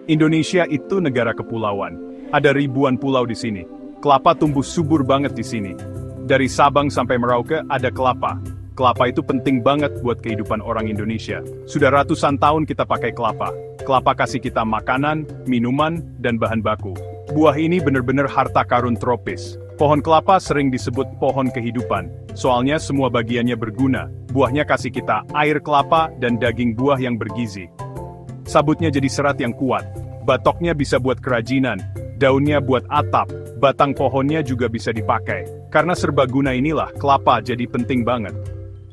Indonesia itu negara kepulauan. Ada ribuan pulau di sini. Kelapa tumbuh subur banget di sini. Dari Sabang sampai Merauke ada kelapa. Kelapa itu penting banget buat kehidupan orang Indonesia. Sudah ratusan tahun kita pakai kelapa. Kelapa kasih kita makanan, minuman, dan bahan baku. Buah ini benar-benar harta karun tropis. Pohon kelapa sering disebut pohon kehidupan. Soalnya semua bagiannya berguna. Buahnya kasih kita air kelapa dan daging buah yang bergizi. Sabutnya jadi serat yang kuat. Batoknya bisa buat kerajinan. Daunnya buat atap. Batang pohonnya juga bisa dipakai. Karena serbaguna inilah kelapa jadi penting banget.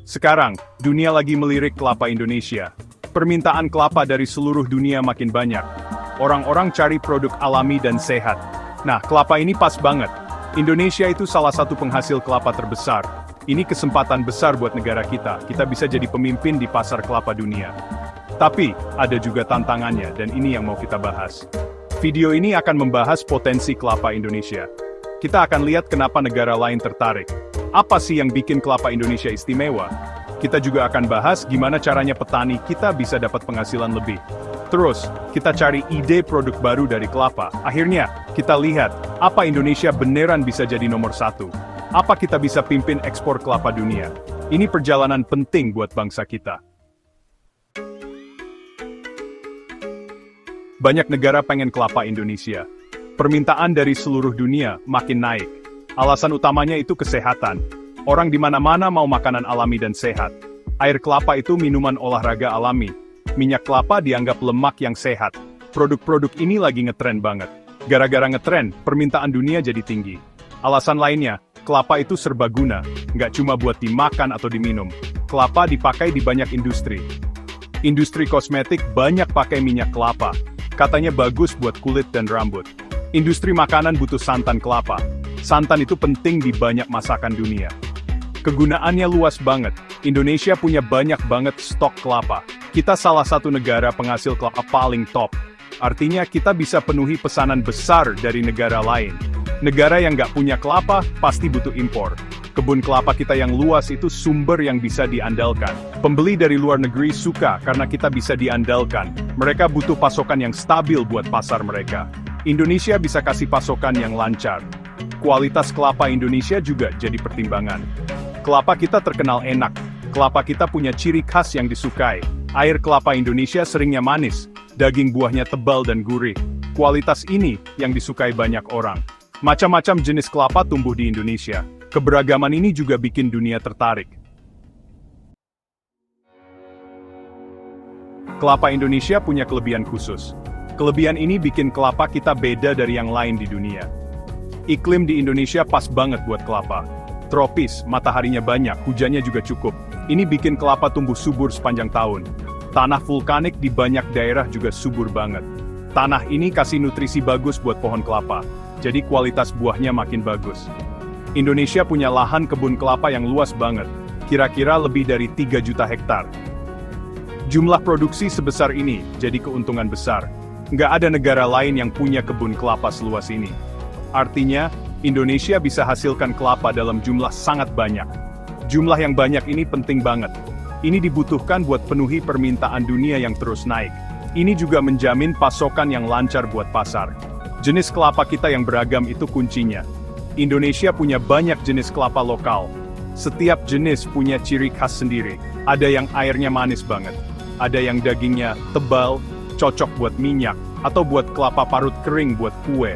Sekarang, dunia lagi melirik kelapa Indonesia. Permintaan kelapa dari seluruh dunia makin banyak. Orang-orang cari produk alami dan sehat. Nah, kelapa ini pas banget. Indonesia itu salah satu penghasil kelapa terbesar. Ini kesempatan besar buat negara kita. Kita bisa jadi pemimpin di pasar kelapa dunia. Tapi, ada juga tantangannya dan ini yang mau kita bahas. Video ini akan membahas potensi kelapa Indonesia. Kita akan lihat kenapa negara lain tertarik. Apa sih yang bikin kelapa Indonesia istimewa? Kita juga akan bahas gimana caranya petani kita bisa dapat penghasilan lebih. Terus, kita cari ide produk baru dari kelapa. Akhirnya, kita lihat, apa Indonesia beneran bisa jadi nomor satu? Apa kita bisa pimpin ekspor kelapa dunia? Ini perjalanan penting buat bangsa kita. Banyak negara pengen kelapa Indonesia. Permintaan dari seluruh dunia makin naik. Alasan utamanya itu kesehatan. Orang di mana-mana mau makanan alami dan sehat. Air kelapa itu minuman olahraga alami. Minyak kelapa dianggap lemak yang sehat. Produk-produk ini lagi ngetren banget. Gara-gara ngetren, permintaan dunia jadi tinggi. Alasan lainnya, kelapa itu serbaguna. Nggak cuma buat dimakan atau diminum. Kelapa dipakai di banyak industri. Industri kosmetik banyak pakai minyak kelapa. Katanya bagus buat kulit dan rambut. Industri makanan butuh santan kelapa. Santan itu penting di banyak masakan dunia. Kegunaannya luas banget. Indonesia punya banyak banget stok kelapa. Kita salah satu negara penghasil kelapa paling top. Artinya kita bisa penuhi pesanan besar dari negara lain. Negara yang nggak punya kelapa pasti butuh impor. Kebun kelapa kita yang luas itu sumber yang bisa diandalkan. Pembeli dari luar negeri suka karena kita bisa diandalkan. Mereka butuh pasokan yang stabil buat pasar mereka. Indonesia bisa kasih pasokan yang lancar. Kualitas kelapa Indonesia juga jadi pertimbangan. Kelapa kita terkenal enak. Kelapa kita punya ciri khas yang disukai. Air kelapa Indonesia seringnya manis. Daging buahnya tebal dan gurih. Kualitas ini yang disukai banyak orang. Macam-macam jenis kelapa tumbuh di Indonesia. Keberagaman ini juga bikin dunia tertarik. Kelapa Indonesia punya kelebihan khusus. Kelebihan ini bikin kelapa kita beda dari yang lain di dunia. Iklim di Indonesia pas banget buat kelapa. Tropis, mataharinya banyak, hujannya juga cukup. Ini bikin kelapa tumbuh subur sepanjang tahun. Tanah vulkanik di banyak daerah juga subur banget. Tanah ini kasih nutrisi bagus buat pohon kelapa. Jadi kualitas buahnya makin bagus. Indonesia punya lahan kebun kelapa yang luas banget. Kira-kira lebih dari 3 juta hektar. Jumlah produksi sebesar ini jadi keuntungan besar. Nggak ada negara lain yang punya kebun kelapa seluas ini. Artinya, Indonesia bisa hasilkan kelapa dalam jumlah sangat banyak. Jumlah yang banyak ini penting banget. Ini dibutuhkan buat penuhi permintaan dunia yang terus naik. Ini juga menjamin pasokan yang lancar buat pasar. Jenis kelapa kita yang beragam itu kuncinya. Indonesia punya banyak jenis kelapa lokal. Setiap jenis punya ciri khas sendiri. Ada yang airnya manis banget. Ada yang dagingnya tebal, cocok buat minyak, atau buat kelapa parut kering buat kue.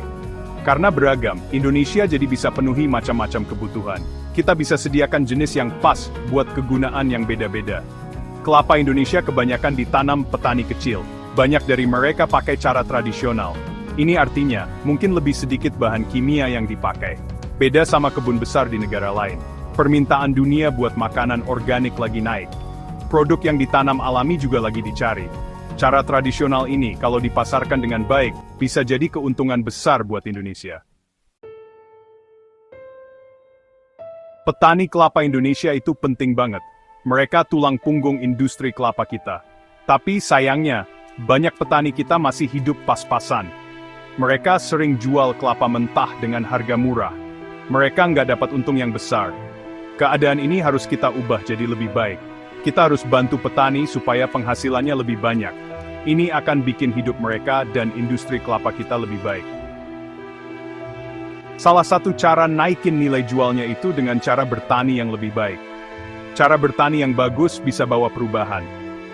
Karena beragam, Indonesia jadi bisa penuhi macam-macam kebutuhan. Kita bisa sediakan jenis yang pas buat kegunaan yang beda-beda. Kelapa Indonesia kebanyakan ditanam petani kecil. Banyak dari mereka pakai cara tradisional. Ini artinya, mungkin lebih sedikit bahan kimia yang dipakai. Beda sama kebun besar di negara lain. Permintaan dunia buat makanan organik lagi naik. Produk yang ditanam alami juga lagi dicari. Cara tradisional ini, kalau dipasarkan dengan baik, bisa jadi keuntungan besar buat Indonesia. Petani kelapa Indonesia itu penting banget. Mereka tulang punggung industri kelapa kita. Tapi sayangnya, banyak petani kita masih hidup pas-pasan. Mereka sering jual kelapa mentah dengan harga murah. Mereka nggak dapat untung yang besar. Keadaan ini harus kita ubah jadi lebih baik. Kita harus bantu petani supaya penghasilannya lebih banyak. Ini akan bikin hidup mereka dan industri kelapa kita lebih baik. Salah satu cara naikin nilai jualnya itu dengan cara bertani yang lebih baik. Cara bertani yang bagus bisa bawa perubahan.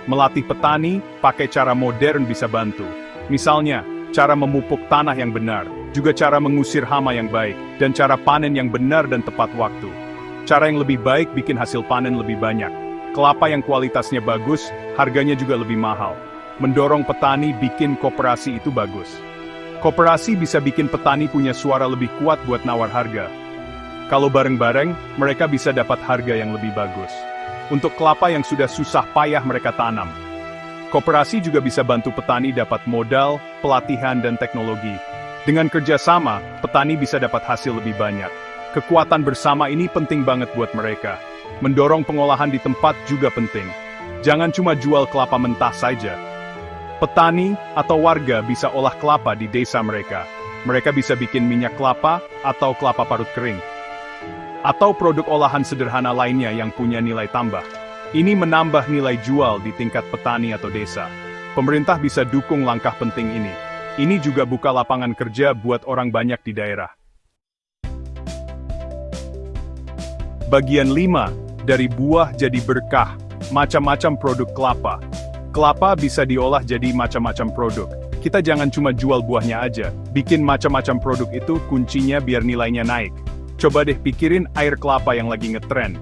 Melatih petani, pakai cara modern bisa bantu. Misalnya, cara memupuk tanah yang benar, juga cara mengusir hama yang baik, dan cara panen yang benar dan tepat waktu. Cara yang lebih baik bikin hasil panen lebih banyak. Kelapa yang kualitasnya bagus, harganya juga lebih mahal. Mendorong petani bikin koperasi itu bagus. Koperasi bisa bikin petani punya suara lebih kuat buat nawar harga. Kalau bareng-bareng, mereka bisa dapat harga yang lebih bagus. Untuk kelapa yang sudah susah payah mereka tanam. Koperasi juga bisa bantu petani dapat modal, pelatihan dan teknologi. Dengan kerjasama, petani bisa dapat hasil lebih banyak. Kekuatan bersama ini penting banget buat mereka. Mendorong pengolahan di tempat juga penting. Jangan cuma jual kelapa mentah saja. Petani atau warga bisa olah kelapa di desa mereka. Mereka bisa bikin minyak kelapa atau kelapa parut kering. Atau produk olahan sederhana lainnya yang punya nilai tambah. Ini menambah nilai jual di tingkat petani atau desa. Pemerintah bisa dukung langkah penting ini. Ini juga buka lapangan kerja buat orang banyak di daerah. Bagian 5, dari buah jadi berkah, macam-macam produk kelapa. Kelapa bisa diolah jadi macam-macam produk. Kita jangan cuma jual buahnya aja, bikin macam-macam produk itu kuncinya biar nilainya naik. Coba deh pikirin air kelapa yang lagi ngetren.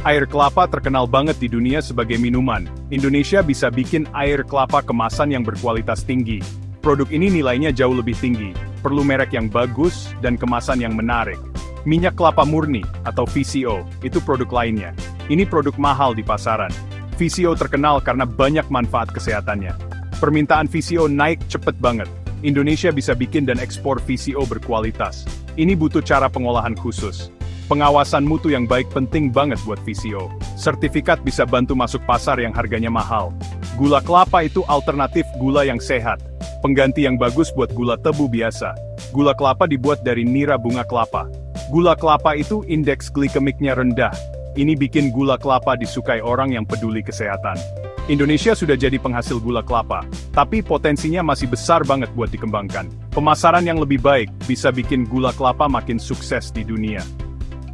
Air kelapa terkenal banget di dunia sebagai minuman. Indonesia bisa bikin air kelapa kemasan yang berkualitas tinggi. Produk ini nilainya jauh lebih tinggi, perlu merek yang bagus dan kemasan yang menarik. Minyak kelapa murni atau VCO, itu produk lainnya. Ini produk mahal di pasaran. VCO terkenal karena banyak manfaat kesehatannya. Permintaan VCO naik cepet banget. Indonesia bisa bikin dan ekspor VCO berkualitas. Ini butuh cara pengolahan khusus. Pengawasan mutu yang baik penting banget buat VCO. Sertifikat bisa bantu masuk pasar yang harganya mahal. Gula kelapa itu alternatif gula yang sehat. Pengganti yang bagus buat gula tebu biasa. Gula kelapa dibuat dari nira bunga kelapa. Gula kelapa itu indeks glikemiknya rendah. Ini bikin gula kelapa disukai orang yang peduli kesehatan. Indonesia sudah jadi penghasil gula kelapa, tapi potensinya masih besar banget buat dikembangkan. Pemasaran yang lebih baik bisa bikin gula kelapa makin sukses di dunia.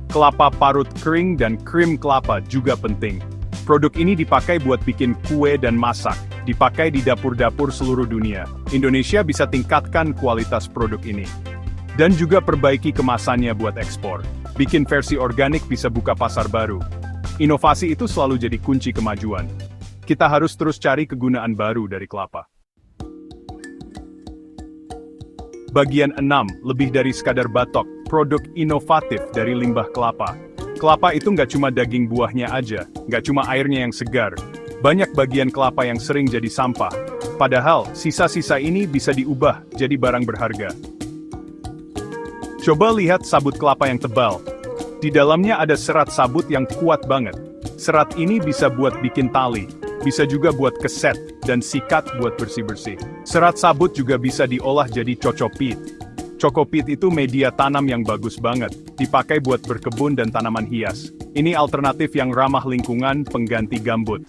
Kelapa parut kering dan krim kelapa juga penting. Produk ini dipakai buat bikin kue dan masak, dipakai di dapur-dapur seluruh dunia. Indonesia bisa tingkatkan kualitas produk ini. Dan juga perbaiki kemasannya buat ekspor. Bikin versi organik bisa buka pasar baru. Inovasi itu selalu jadi kunci kemajuan. Kita harus terus cari kegunaan baru dari kelapa. Bagian 6, lebih dari sekadar batok, produk inovatif dari limbah kelapa. Kelapa itu nggak cuma daging buahnya aja, nggak cuma airnya yang segar. Banyak bagian kelapa yang sering jadi sampah. Padahal, sisa-sisa ini bisa diubah jadi barang berharga. Coba lihat sabut kelapa yang tebal. Di dalamnya ada serat sabut yang kuat banget. Serat ini bisa buat bikin tali. Bisa juga buat keset, dan sikat buat bersih-bersih. Serat sabut juga bisa diolah jadi cocopit. Cocopit itu media tanam yang bagus banget, dipakai buat berkebun dan tanaman hias. Ini alternatif yang ramah lingkungan, pengganti gambut.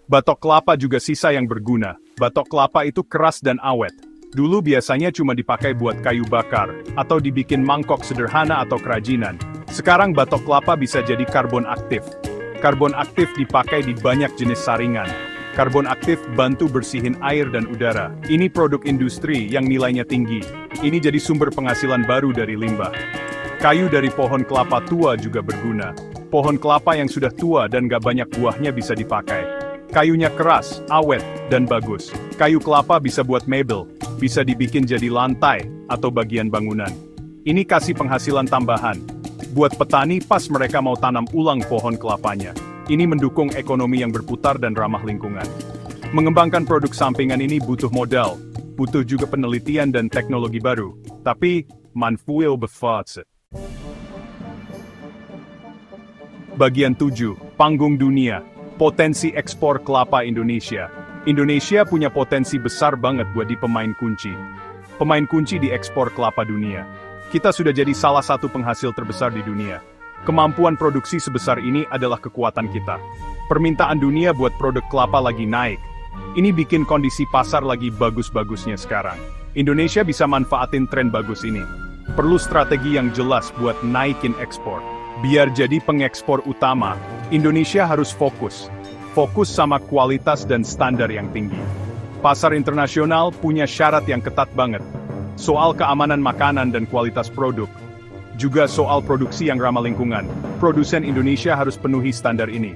Batok kelapa juga sisa yang berguna. Batok kelapa itu keras dan awet. Dulu biasanya cuma dipakai buat kayu bakar, atau dibikin mangkok sederhana atau kerajinan. Sekarang batok kelapa bisa jadi karbon aktif. Karbon aktif dipakai di banyak jenis saringan. Karbon aktif bantu bersihin air dan udara. Ini produk industri yang nilainya tinggi. Ini jadi sumber penghasilan baru dari limbah. Kayu dari pohon kelapa tua juga berguna. Pohon kelapa yang sudah tua dan gak banyak buahnya bisa dipakai. Kayunya keras, awet, dan bagus. Kayu kelapa bisa buat mebel, bisa dibikin jadi lantai, atau bagian bangunan. Ini kasih penghasilan tambahan. Buat petani pas mereka mau tanam ulang pohon kelapanya. Ini mendukung ekonomi yang berputar dan ramah lingkungan. Mengembangkan produk sampingan ini butuh modal, butuh juga penelitian dan teknologi baru. Tapi, man får befatse. Bagian 7, panggung dunia. Potensi ekspor kelapa Indonesia. Indonesia punya potensi besar banget buat di pemain kunci. Pemain kunci di ekspor kelapa dunia. Kita sudah jadi salah satu penghasil terbesar di dunia. Kemampuan produksi sebesar ini adalah kekuatan kita. Permintaan dunia buat produk kelapa lagi naik. Ini bikin kondisi pasar lagi bagus-bagusnya sekarang. Indonesia bisa manfaatin tren bagus ini. Perlu strategi yang jelas buat naikin ekspor. Biar jadi pengekspor utama, Indonesia harus fokus. Fokus sama kualitas dan standar yang tinggi. Pasar internasional punya syarat yang ketat banget. Soal keamanan makanan dan kualitas produk. Juga soal produksi yang ramah lingkungan. Produsen Indonesia harus penuhi standar ini.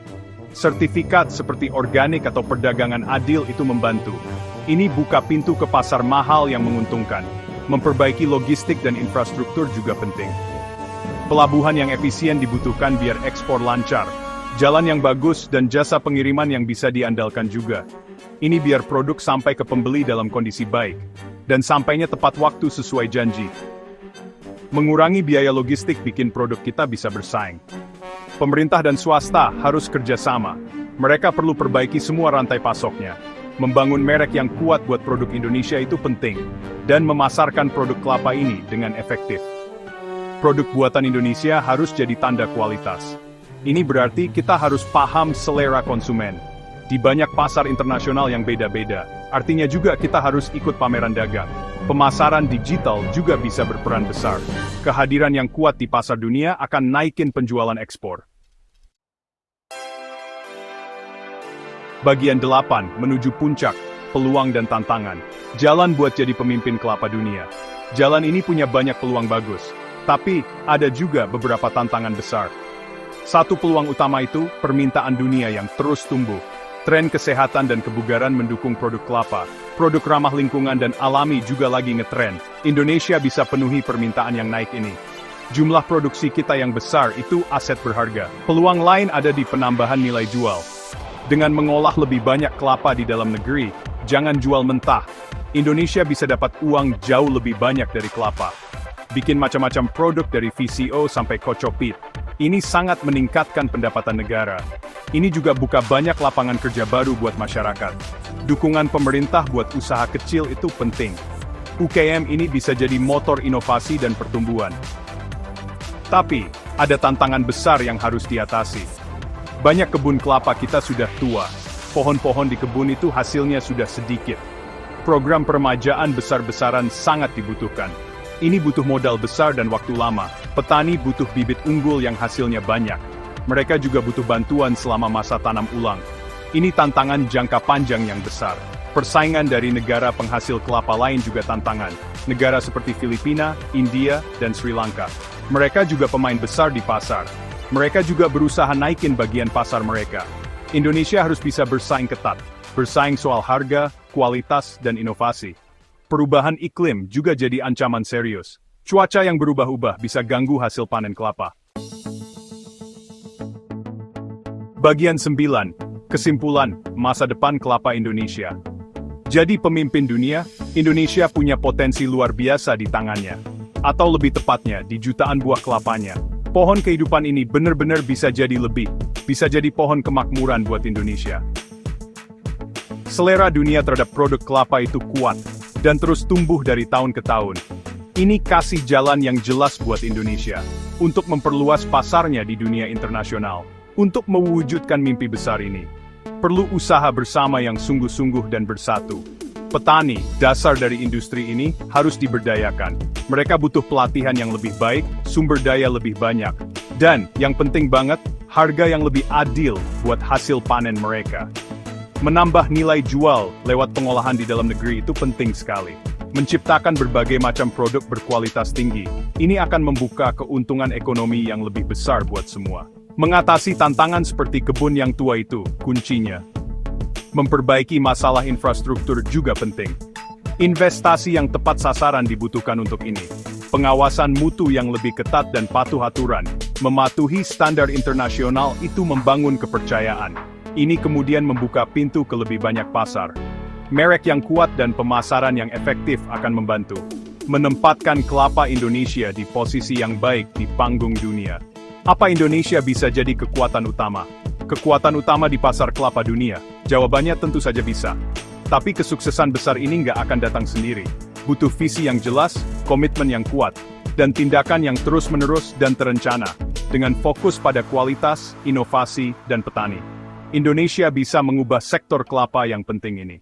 Sertifikat seperti organik atau perdagangan adil itu membantu. Ini buka pintu ke pasar mahal yang menguntungkan. Memperbaiki logistik dan infrastruktur juga penting. Pelabuhan yang efisien dibutuhkan biar ekspor lancar. Jalan yang bagus dan jasa pengiriman yang bisa diandalkan juga. Ini biar produk sampai ke pembeli dalam kondisi baik. Dan sampainya tepat waktu sesuai janji. Mengurangi biaya logistik bikin produk kita bisa bersaing. Pemerintah dan swasta harus kerjasama. Mereka perlu perbaiki semua rantai pasoknya. Membangun merek yang kuat buat produk Indonesia itu penting. Dan memasarkan produk kelapa ini dengan efektif. Produk buatan Indonesia harus jadi tanda kualitas. Ini berarti kita harus paham selera konsumen. Di banyak pasar internasional yang beda-beda. Artinya juga kita harus ikut pameran dagang. Pemasaran digital juga bisa berperan besar. Kehadiran yang kuat di pasar dunia akan naikin penjualan ekspor. Bagian 8, menuju puncak, peluang dan tantangan. Jalan buat jadi pemimpin kelapa dunia. Jalan ini punya banyak peluang bagus. Tapi, ada juga beberapa tantangan besar. Satu peluang utama itu, permintaan dunia yang terus tumbuh. Tren kesehatan dan kebugaran mendukung produk kelapa. Produk ramah lingkungan dan alami juga lagi ngetren. Indonesia bisa penuhi permintaan yang naik ini. Jumlah produksi kita yang besar itu aset berharga. Peluang lain ada di penambahan nilai jual. Dengan mengolah lebih banyak kelapa di dalam negeri, jangan jual mentah. Indonesia bisa dapat uang jauh lebih banyak dari kelapa. Bikin macam-macam produk dari VCO sampai kocopit. Ini sangat meningkatkan pendapatan negara. Ini juga buka banyak lapangan kerja baru buat masyarakat. Dukungan pemerintah buat usaha kecil itu penting. UKM ini bisa jadi motor inovasi dan pertumbuhan. Tapi, ada tantangan besar yang harus diatasi. Banyak kebun kelapa kita sudah tua. Pohon-pohon di kebun itu hasilnya sudah sedikit. Program peremajaan besar-besaran sangat dibutuhkan. Ini butuh modal besar dan waktu lama. Petani butuh bibit unggul yang hasilnya banyak. Mereka juga butuh bantuan selama masa tanam ulang. Ini tantangan jangka panjang yang besar. Persaingan dari negara penghasil kelapa lain juga tantangan. Negara seperti Filipina, India, dan Sri Lanka. Mereka juga pemain besar di pasar. Mereka juga berusaha naikin bagian pasar mereka. Indonesia harus bisa bersaing ketat. Bersaing soal harga, kualitas, dan inovasi. Perubahan iklim juga jadi ancaman serius. Cuaca yang berubah-ubah bisa ganggu hasil panen kelapa. Bagian 9. Kesimpulan, masa depan kelapa Indonesia. Jadi pemimpin dunia, Indonesia punya potensi luar biasa di tangannya. Atau lebih tepatnya, di jutaan buah kelapanya. Pohon kehidupan ini benar-benar bisa jadi lebih. Bisa jadi pohon kemakmuran buat Indonesia. Selera dunia terhadap produk kelapa itu kuat. Dan terus tumbuh dari tahun ke tahun. Ini kasih jalan yang jelas buat Indonesia. Untuk memperluas pasarnya di dunia internasional. Untuk mewujudkan mimpi besar ini. Perlu usaha bersama yang sungguh-sungguh dan bersatu. Petani, dasar dari industri ini, harus diberdayakan. Mereka butuh pelatihan yang lebih baik, sumber daya lebih banyak. Dan, yang penting banget, harga yang lebih adil buat hasil panen mereka. Menambah nilai jual lewat pengolahan di dalam negeri itu penting sekali. Menciptakan berbagai macam produk berkualitas tinggi. Ini akan membuka keuntungan ekonomi yang lebih besar buat semua. Mengatasi tantangan seperti kebun yang tua itu, kuncinya. Memperbaiki masalah infrastruktur juga penting. Investasi yang tepat sasaran dibutuhkan untuk ini. Pengawasan mutu yang lebih ketat dan patuh aturan. Mematuhi standar internasional itu membangun kepercayaan. Ini kemudian membuka pintu ke lebih banyak pasar. Merek yang kuat dan pemasaran yang efektif akan membantu. Menempatkan kelapa Indonesia di posisi yang baik di panggung dunia. Apa Indonesia bisa jadi kekuatan utama? Kekuatan utama di pasar kelapa dunia? Jawabannya tentu saja bisa. Tapi kesuksesan besar ini nggak akan datang sendiri. Butuh visi yang jelas, komitmen yang kuat, dan tindakan yang terus-menerus dan terencana, dengan fokus pada kualitas, inovasi, dan petani. Indonesia bisa mengubah sektor kelapa yang penting ini.